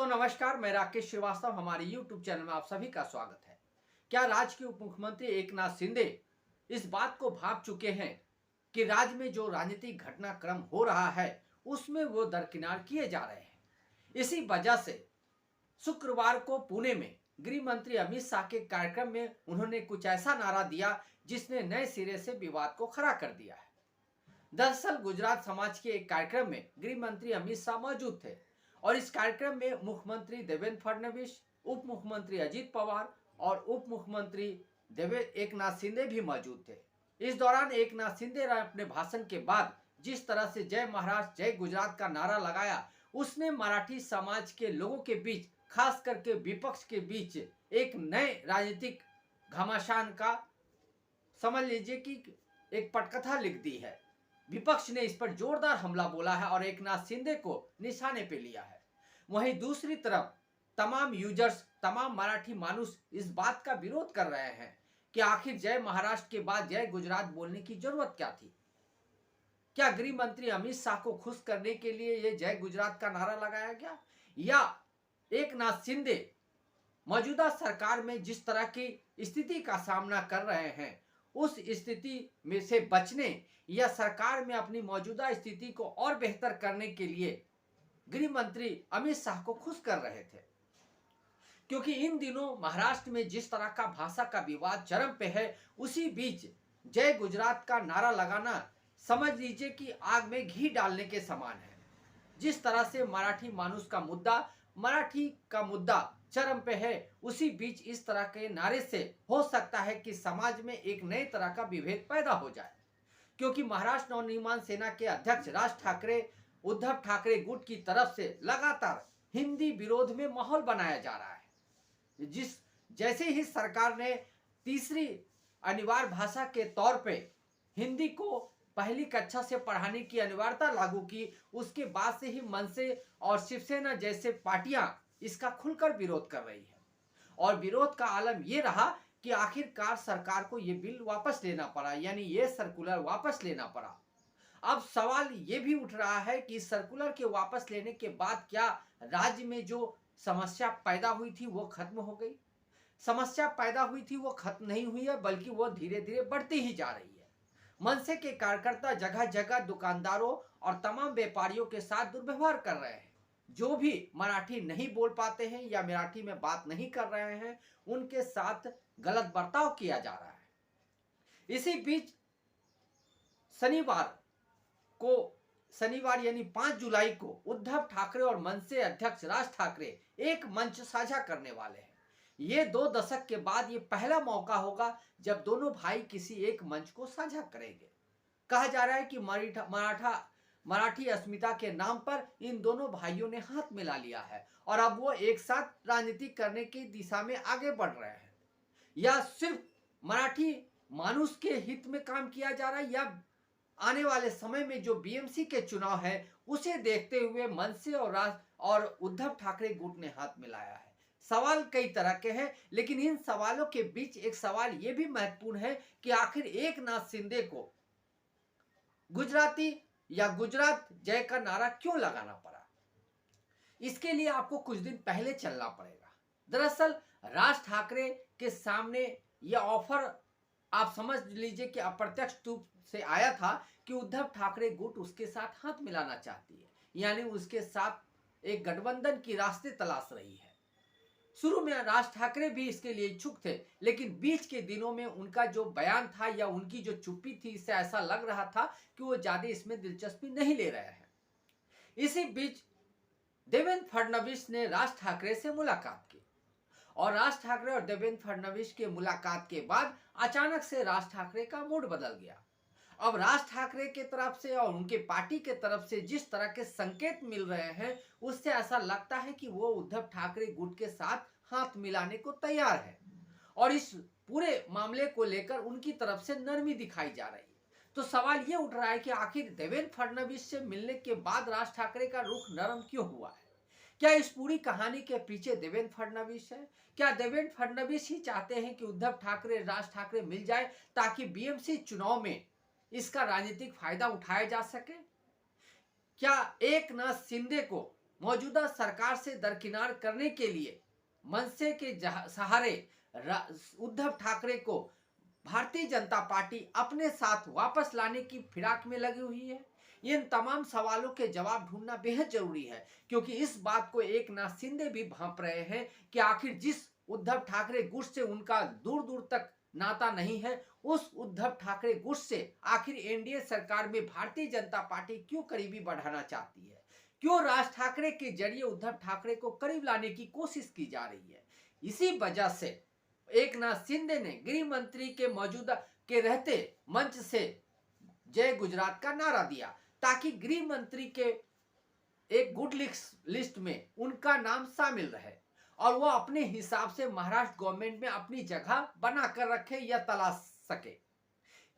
नमस्कार, मैं राकेश श्रीवास्तव। हमारे YouTube चैनल में आप सभी का स्वागत है। क्या राज्य के उप मुख्यमंत्री एकनाथ शिंदे इस बात को भांप चुके हैं कि राज्य में जो राजनीतिक घटनाक्रम हो रहा है उसमें वो दरकिनार किए जा रहे हैं? इसी वजह से शुक्रवार को पुणे में गृह मंत्री अमित शाह के कार्यक्रम में उन्होंने कुछ ऐसा नारा दिया जिसने नए सिरे से विवाद को खड़ा कर दिया है। दरअसल गुजरात समाज के एक कार्यक्रम में गृह मंत्री अमित शाह मौजूद थे और इस कार्यक्रम में मुख्यमंत्री देवेंद्र फडणवीस, उप मुख्यमंत्री अजित पवार और उप मुख्यमंत्री एकनाथ शिंदे भी मौजूद थे। इस दौरान एकनाथ शिंदे ने अपने भाषण के बाद जिस तरह से जय महाराष्ट्र जय गुजरात का नारा लगाया, उसने मराठी समाज के लोगों के बीच, खास करके विपक्ष के बीच एक नए राजनीतिक घमासान का समझ लीजिए कि एक पटकथा लिख दी है। विपक्ष ने इस पर जोरदार हमला बोला है और एकनाथ शिंदे को निशाने पे लिया है। वहीं दूसरी तरफ तमाम यूजर्स, तमाम मराठी मानुस इस बात का विरोध कर रहे हैं कि आखिर जय महाराष्ट्र के बाद जय गुजरात बोलने की जरूरत क्या थी? क्या गृह मंत्री अमित शाह को खुश करने के लिए ये जय गुजरात का नारा लगाया गया, या एकनाथ शिंदे मौजूदा सरकार में जिस तरह की स्थिति का सामना कर रहे हैं उस स्थिति में से बचने या सरकार में अपनी मौजूदा स्थिति को और बेहतर करने के लिए गृह मंत्री अमित शाह को खुश कर रहे थे? क्योंकि इन दिनों महाराष्ट्र में जिस तरह का भाषा का विवाद चरम पे है, उसी बीच जय गुजरात का नारा लगाना समझ लीजिए कि आग में घी डालने के समान है। जिस तरह से मराठी मानुस का मुद्दा, मराठी का मुद्दा चरम पे है, उसी बीच इस तरह के नारे से हो सकता है कि समाज में एक नए तरह का विभेद पैदा हो जाए। क्योंकि महाराष्ट्र नवनिर्माण सेना के अध्यक्ष राज ठाकरे, उद्धव ठाकरे गुट की तरफ से लगातार हिंदी विरोध में माहौल बनाया जा रहा है। जैसे ही सरकार ने तीसरी अनिवार्य भाषा के तौर पे हिंदी को पहली कक्षा से पढ़ाने की अनिवार्यता लागू की, उसके बाद से ही मनसे और शिवसेना जैसे पार्टियां इसका खुलकर विरोध कर रही है। और विरोध का आलम यह रहा कि आखिरकार सरकार को यह बिल वापस लेना पड़ा, यानी यह सर्कुलर वापस लेना पड़ा। अब सवाल यह भी उठ रहा है कि सर्कुलर के वापस लेने के बाद क्या राज्य में जो समस्या पैदा हुई थी वो खत्म हो गई? समस्या पैदा हुई थी वो खत्म नहीं हुई है, बल्कि वो धीरे धीरे बढ़ती ही जा रही है। मनसे के कार्यकर्ता जगह जगह दुकानदारों और तमाम व्यापारियों के साथ दुर्व्यवहार कर रहे हैं। जो भी मराठी नहीं बोल पाते हैं या मराठी में बात नहीं कर रहे हैं, उनके साथ गलत बर्ताव किया जा रहा है। इसी बीच शनिवार यानी 5 जुलाई को उद्धव ठाकरे और मनसे अध्यक्ष राज ठाकरे एक मंच साझा करने वाले हैं। ये 2 दशक के बाद ये पहला मौका होगा जब दोनों भाई किसी एक मंच को साझा करेंगे। कहा जा रहा है कि मराठी अस्मिता के नाम पर इन दोनों भाइयों ने हाथ मिला लिया है और अब वो एक साथ राजनीति करने की दिशा में आगे बढ़ रहे हैं। या सिर्फ मराठी मानुस के हित में काम किया जा रहा है, या आने वाले समय में जो बीएमसी के चुनाव है उसे देखते हुए मनसे और उद्धव ठाकरे गुट ने हाथ मिलाया है? सवाल कई तरह के हैं, लेकिन इन सवालों के बीच एक सवाल यह भी महत्वपूर्ण है कि आखिर एकनाथ शिंदे को गुजराती या गुजरात जय का नारा क्यों लगाना पड़ा? इसके लिए आपको कुछ दिन पहले चलना पड़ेगा। दरअसल राज ठाकरे के सामने यह ऑफर आप समझ लीजिए कि अप्रत्यक्ष रूप से आया था कि उद्धव ठाकरे गुट उसके साथ हाथ मिलाना चाहती है, यानी उसके साथ एक गठबंधन की रास्ते तलाश रही है। शुरू में राज ठाकरे भी इसके लिए इच्छुक थे, लेकिन बीच के दिनों में उनका जो बयान था या उनकी जो चुप्पी थी, इससे ऐसा लग रहा था कि वो ज्यादा इसमें दिलचस्पी नहीं ले रहे हैं। इसी बीच देवेंद्र फडणवीस ने राज ठाकरे से मुलाकात की और राज ठाकरे और देवेंद्र फडणवीस के मुलाकात के बाद अचानक से राज ठाकरे का मूड बदल गया। अब राज ठाकरे के तरफ से और उनके पार्टी के तरफ से जिस तरह के संकेत मिल रहे हैं, उससे ऐसा लगता है कि वो उद्धव ठाकरे गुट के साथ हाथ मिलाने को तैयार है और इस पूरे मामले को लेकर उनकी तरफ से नरमी दिखाई जा रही है। तो सवाल ये उठ रहा है कि आखिर देवेंद्र फडणवीस से मिलने के बाद राज ठाकरे का रुख नरम क्यों हुआ है? क्या इस पूरी कहानी के पीछे देवेंद्र फडणवीस है? क्या देवेंद्र फडणवीस ही चाहते हैं कि उद्धव ठाकरे राज ठाकरे मिल जाए ताकि बीएमसी चुनाव में इसका राजनीतिक फायदा उठाया जा सके? क्या एकनाथ शिंदे को मौजूदा सरकार से दरकिनार करने के लिए मनसे के सहारे उद्धव ठाकरे को भारतीय जनता पार्टी अपने साथ वापस लाने की फिराक में लगी हुई है। इन तमाम सवालों के जवाब ढूंढना बेहद जरूरी है, क्योंकि इस बात को एकनाथ शिंदे भी भांप रहे हैं कि आखिर जिस उद्धव ठाकरे गुट से उनका दूर दूर तक नाता नहीं है, उस उद्धव ठाकरे गुट से आखिर एनडीए सरकार में भारतीय जनता पार्टी क्यों करीबी बढ़ाना चाहती है, क्यों राज ठाकरे के जरिए उद्धव ठाकरे को करीब लाने की कोशिश की जा रही है। इसी वजह से एकनाथ शिंदे ने गृह मंत्री के मौजूदा के रहते मंच से जय गुजरात का नारा दिया, ताकि गृह मंत्री के एक गुड लिस्ट में उनका नाम शामिल रहे और वो अपने हिसाब से महाराष्ट्र गवर्नमेंट में अपनी जगह बनाकर रखे या तलाश सके।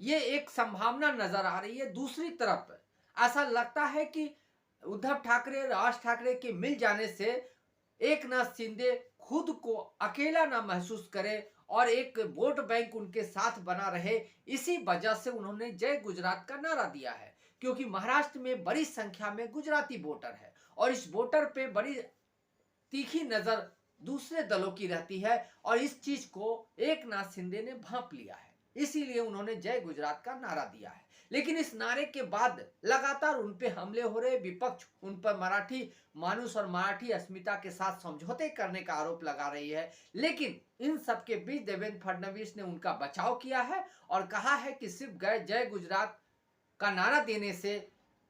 ये एक संभावना नजर आ रही है। दूसरी तरफ ऐसा लगता है कि उद्धव ठाकरे राज ठाकरे के मिल जाने से एकनाथ शिंदे खुद को अकेला ना महसूस करे और एक वोट बैंक उनके साथ बना रहे। इसी वजह से उन्होंने जय गुजरात का नारा दिया है, क्योंकि महाराष्ट्र में बड़ी संख्या में गुजराती वोटर है और इस वोटर पे बड़ी तीखी नजर दूसरे दलों की रहती है और इस चीज को एकनाथ शिंदे ने भांप लिया है, इसीलिए उन्होंने जय गुजरात का नारा दिया है। लेकिन इस नारे के बाद लगातार उन पे हमले हो रहे, विपक्ष उन पर मराठी मानुष और मराठी अस्मिता के साथ समझौते करने का आरोप लगा रही है। लेकिन इन सब के बीच देवेंद्र फडणवीस ने उनका बचाव किया है और कहा है कि सिर्फ जय गुजरात का नारा देने से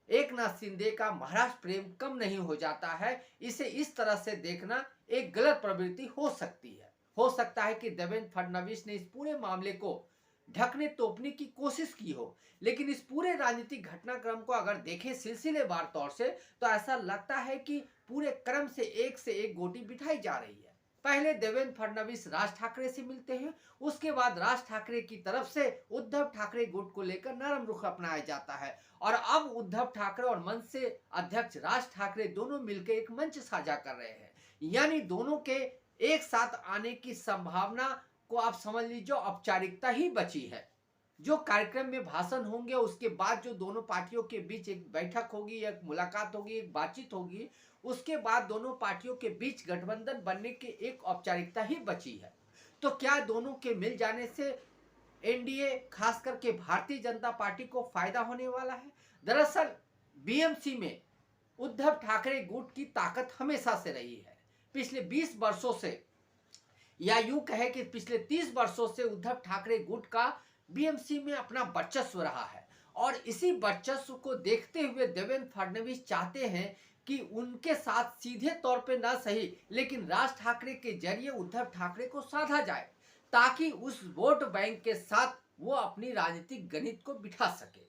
एकनाथ शिंदे का महाराष्ट्र प्रेम कम नहीं हो जाता है। इसे इस तरह से देखना एक गलत प्रवृत्ति हो सकती है। हो सकता है कि देवेंद्र फडणवीस ने इस पूरे मामले को ढकने तोपने की कोशिश की हो, लेकिन इस पूरे राजनीतिक घटनाक्रम को अगर देखें सिलसिलेवार तौर से तो ऐसा लगता है कि पूरे क्रम से एक गोटी बिठाई जा रही है। पहले देवेंद्र फडणवीस राज ठाकरे से मिलते हैं, उसके बाद राज ठाकरे की तरफ से उद्धव ठाकरे गुट को लेकर नरम रुख अपनाया जाता है और अब उद्धव ठाकरे और मनसे अध्यक्ष राज ठाकरे दोनों मिलकर एक मंच साझा कर रहे हैं। यानी दोनों के एक साथ आने की संभावना को आप समझ लीजिए औपचारिकता ही बची है। जो कार्यक्रम में भाषण होंगे उसके बाद जो दोनों पार्टियों के बीच एक बैठक होगी, एक मुलाकात होगी, एक बातचीत होगी, उसके बाद दोनों पार्टियों के बीच गठबंधन बनने की एक औपचारिकता ही बची है। तो क्या दोनों के मिल जाने से एनडीए खास करके भारतीय जनता पार्टी को फायदा होने वाला है? दरअसल बीएमसी में उद्धव ठाकरे गुट की ताकत हमेशा से रही है। पिछले 20 वर्षों से या यूं कहे कि पिछले 30 वर्षों से उद्धव ठाकरे गुट का बीएमसी में अपना वर्चस्व रहा है और इसी वर्चस्व को देखते हुए देवेंद्र फडणवीस चाहते हैं कि उनके साथ सीधे तौर पे ना सही लेकिन राज ठाकरे के जरिए उद्धव ठाकरे को साधा जाए, ताकि उस वोट बैंक के साथ वो अपनी राजनीतिक गणित को बिठा सके।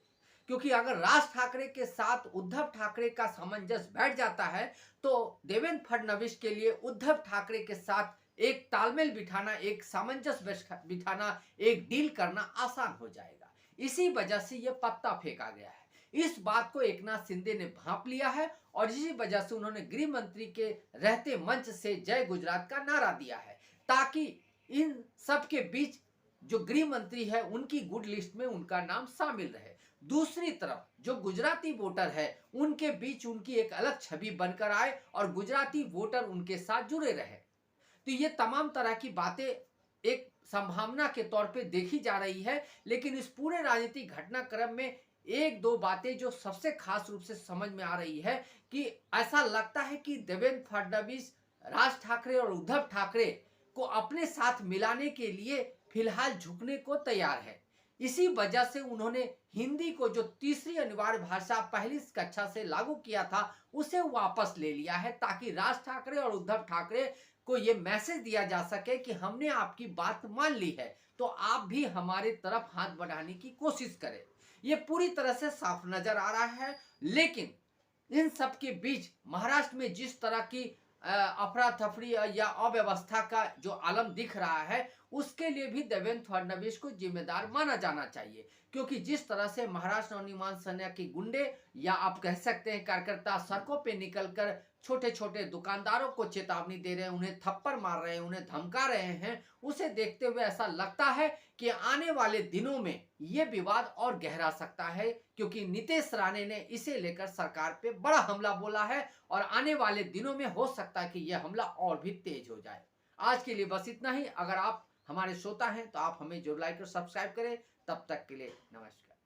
क्योंकि अगर राज ठाकरे के साथ उद्धव ठाकरे का सामंजस्य बैठ जाता है तो देवेंद्र फडणवीस के लिए उद्धव ठाकरे के साथ एक तालमेल बिठाना, एक सामंजस्य बिठाना, एक डील करना आसान हो जाएगा। इसी वजह से यह पत्ता फेंका गया है। इस बात को एकनाथ शिंदे ने भांप लिया है और इसी वजह से उन्होंने गृह मंत्री के रहते मंच से जय गुजरात का नारा दिया है, ताकि इन सब के बीच जो गृह मंत्री है उनकी गुड लिस्ट में उनका नाम शामिल रहे। दूसरी तरफ जो गुजराती वोटर है उनके बीच उनकी एक अलग छवि बनकर आए और गुजराती वोटर उनके साथ जुड़े रहे। तो ये तमाम तरह की बातें एक संभावना के तौर पे देखी जा रही है। लेकिन इस पूरे राजनीतिक घटनाक्रम में एक दो बातें जो सबसे खास रूप से समझ में आ रही है कि ऐसा लगता है कि देवेंद्र फडणवीस राज ठाकरे और उद्धव ठाकरे को अपने साथ मिलाने के लिए फिलहाल झुकने को तैयार है। इसी वजह से उन्होंने हिंदी को जो तीसरी अनिवार्य भाषा पहली कक्षा से लागू किया था उसे वापस ले लिया है, ताकि राज ठाकरे और उद्धव ठाकरे को ये मैसेज दिया जा सके कि हमने आपकी बात मान ली है तो आप भी हमारे तरफ हाथ बढ़ाने की कोशिश करें। ये पूरी तरह से साफ नजर आ रहा है। लेकिन इन सब के बीच महाराष्ट्र में जिस तरह की अफरा तफरी या अव्यवस्था का जो आलम दिख रहा है उसके लिए भी देवेंद्र फडणवीस को जिम्मेदार माना जाना चाहिए, क्योंकि जिस तरह से महाराष्ट्र नवनिर्माण सेना के गुंडे या आप कह सकते हैं कार्यकर्ता सड़कों पे निकलकर छोटे छोटे दुकानदारों को चेतावनी दे रहे हैं, उन्हें थप्पड़ मार रहे हैं, उन्हें धमका रहे हैं, उसे देखते हुए ऐसा लगता है कि आने वाले दिनों में ये विवाद और गहरा सकता है, क्योंकि नीतीश राणे ने इसे लेकर सरकार पे बड़ा हमला बोला है और आने वाले दिनों में हो सकता है कि यह हमला और भी तेज हो जाए। आज के लिए बस इतना ही। अगर आप हमारे श्रोता हैं तो आप हमें जरूर लाइक और सब्सक्राइब करें। तब तक के लिए नमस्कार।